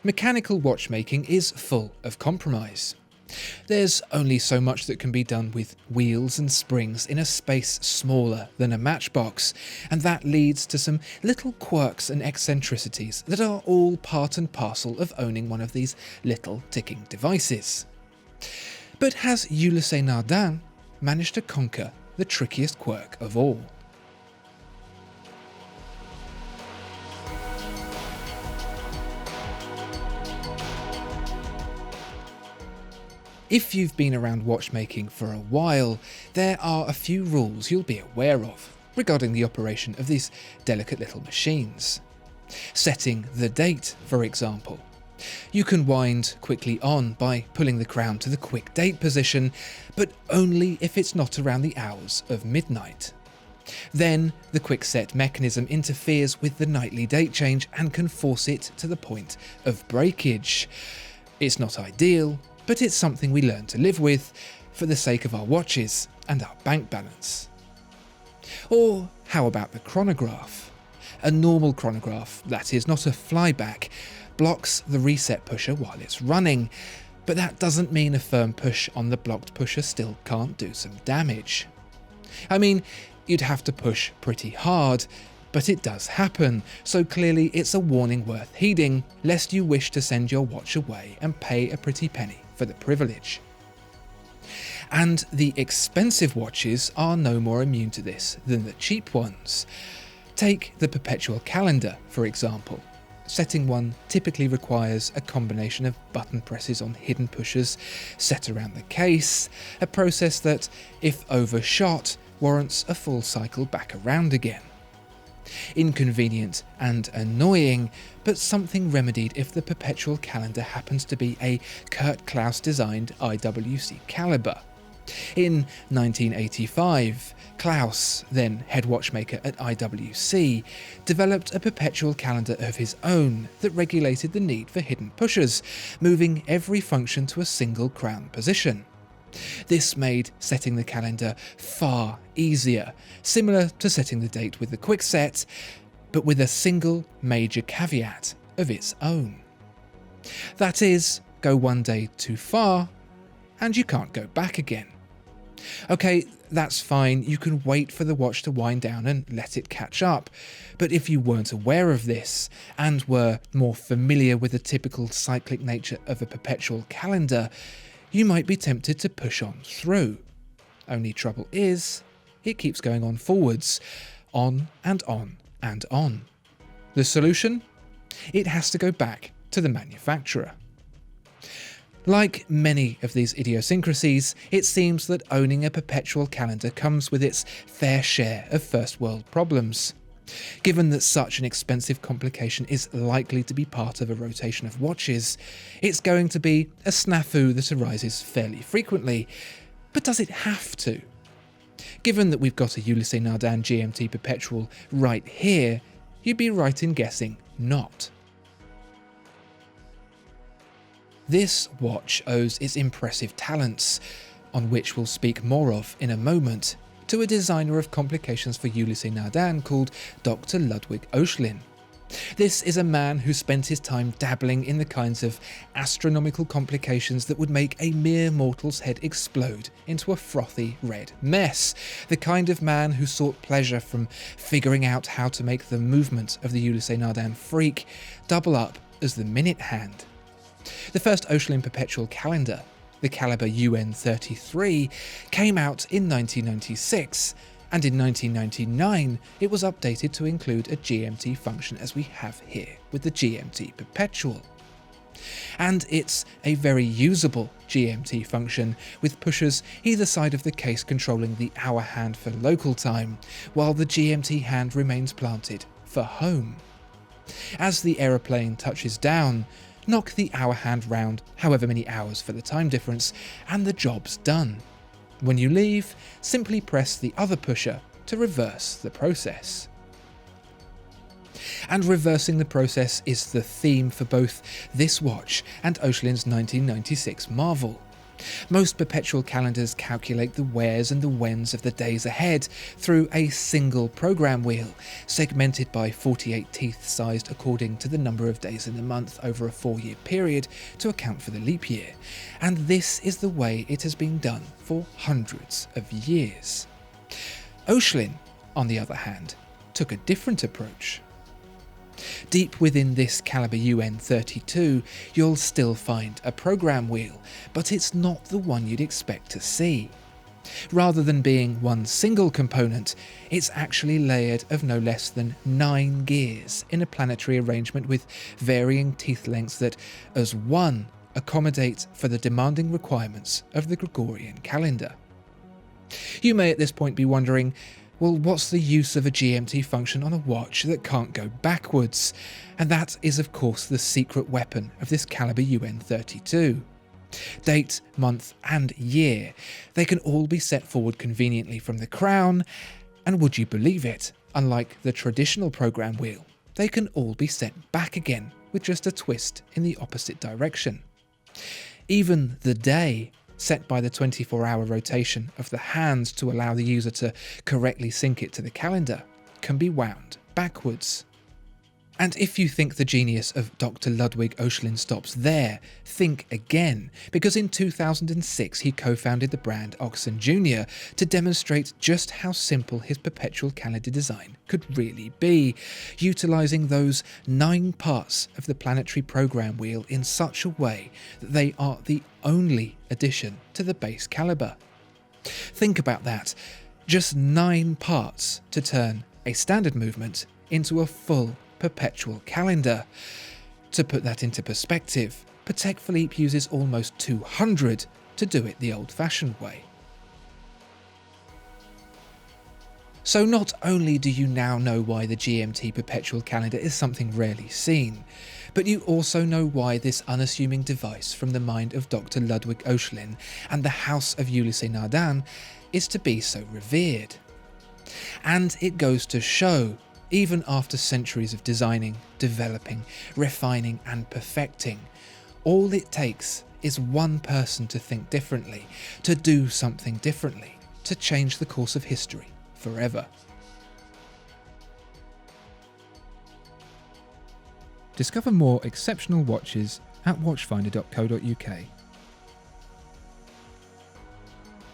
Mechanical watchmaking is full of compromise. There's only so much that can be done with wheels and springs in a space smaller than a matchbox, and that leads to some little quirks and eccentricities that are all part and parcel of owning one of these little ticking devices. But has Ulysse Nardin managed to conquer the trickiest quirk of all? If you've been around watchmaking for a while, there are a few rules you'll be aware of regarding the operation of these delicate little machines. Setting the date, for example. You can wind quickly on by pulling the crown to the quick date position, but only if it's not around the hours of midnight. Then the quick set mechanism interferes with the nightly date change and can force it to the point of breakage. It's not ideal, but it's something we learn to live with for the sake of our watches and our bank balance. Or how about the chronograph? A normal chronograph, that is, not a flyback, blocks the reset pusher while it's running, but that doesn't mean a firm push on the blocked pusher still can't do some damage. I mean, you'd have to push pretty hard, but it does happen, so clearly it's a warning worth heeding, lest you wish to send your watch away and pay a pretty penny for the privilege. And the expensive watches are no more immune to this than the cheap ones. Take the Perpetual calendar, for example. Setting one typically requires a combination of button presses on hidden pushers set around the case, a process that, if overshot, warrants a full cycle back around again. Inconvenient and annoying, but something remedied if the Perpetual calendar happens to be a Kurt Klaus designed IWC caliber. In 1985, Klaus, then head watchmaker at IWC, developed a Perpetual calendar of his own that regulated the need for hidden pushers, moving every function to a single crown position. This made setting the calendar far easier, similar to setting the date with the quick set, but with a single major caveat of its own. That is, go one day too far, and you can't go back again. Okay, that's fine, you can wait for the watch to wind down and let it catch up, but if you weren't aware of this, and were more familiar with the typical cyclic nature of a Perpetual calendar, you might be tempted to push on through. Only trouble is, it keeps going on forwards, on and on and on. The solution? It has to go back to the manufacturer. Like many of these idiosyncrasies, it seems that owning a Perpetual calendar comes with its fair share of first world problems. Given that such an expensive complication is likely to be part of a rotation of watches, it's going to be a snafu that arises fairly frequently. But does it have to? Given that we've got a Ulysse Nardin GMT Perpetual right here, you'd be right in guessing not. This watch owes its impressive talents, on which we'll speak more of in a moment, to a designer of complications for Ulysse Nardin called Dr. Ludwig Oechslin. This is a man who spent his time dabbling in the kinds of astronomical complications that would make a mere mortal's head explode into a frothy red mess, the kind of man who sought pleasure from figuring out how to make the movement of the Ulysse Nardin freak double up as the minute hand. The first Oechslin Perpetual calendar, the caliber UN33, came out in 1996, and in 1999 it was updated to include a GMT function as we have here with the GMT Perpetual. And it's a very usable GMT function, with pushers either side of the case controlling the hour hand for local time, while the GMT hand remains planted for home. As the aeroplane touches down, knock the hour hand round however many hours for the time difference, and the job's done. When you leave, simply press the other pusher to reverse the process. And reversing the process is the theme for both this watch and Oechslin's 1996 Marvel. Most perpetual calendars calculate the wheres and the whens of the days ahead through a single program wheel, segmented by 48 teeth sized according to the number of days in the month over a 4-year period to account for the leap year, and this is the way it has been done for hundreds of years. Oechslin, on the other hand, took a different approach. Deep within this caliber UN32, you'll still find a program wheel, but it's not the one you'd expect to see. Rather than being one single component, it's actually layered of no less than 9 gears in a planetary arrangement with varying teeth lengths that, as one, accommodate for the demanding requirements of the Gregorian calendar. You may at this point be wondering, well, what's the use of a GMT function on a watch that can't go backwards? And that is of course the secret weapon of this caliber UN32. Date, month and year. They can all be set forward conveniently from the crown, and would you believe it, unlike the traditional program wheel, they can all be set back again with just a twist in the opposite direction. Even the day, set by the 24-hour rotation of the hands to allow the user to correctly sync it to the calendar, can be wound backwards. And if you think the genius of Dr. Ludwig Oechslin stops there, think again, because in 2006 he co-founded the brand Oechslin Jr. to demonstrate just how simple his perpetual calendar design could really be, utilising those 9 parts of the planetary program wheel in such a way that they are the only addition to the base caliber. Think about that, just 9 parts to turn a standard movement into a full perpetual calendar. To put that into perspective, Patek Philippe uses almost 200 to do it the old-fashioned way. So not only do you now know why the GMT perpetual calendar is something rarely seen, but you also know why this unassuming device from the mind of Dr. Ludwig Oechslin and the house of Ulysse Nardin is to be so revered. And it goes to show, even after centuries of designing, developing, refining and perfecting, all it takes is one person to think differently, to do something differently, to change the course of history forever. Discover more exceptional watches at watchfinder.co.uk.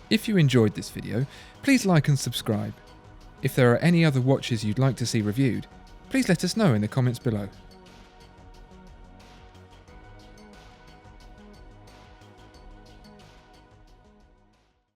If you enjoyed this video, please like and subscribe. If there are any other watches you'd like to see reviewed, please let us know in the comments below.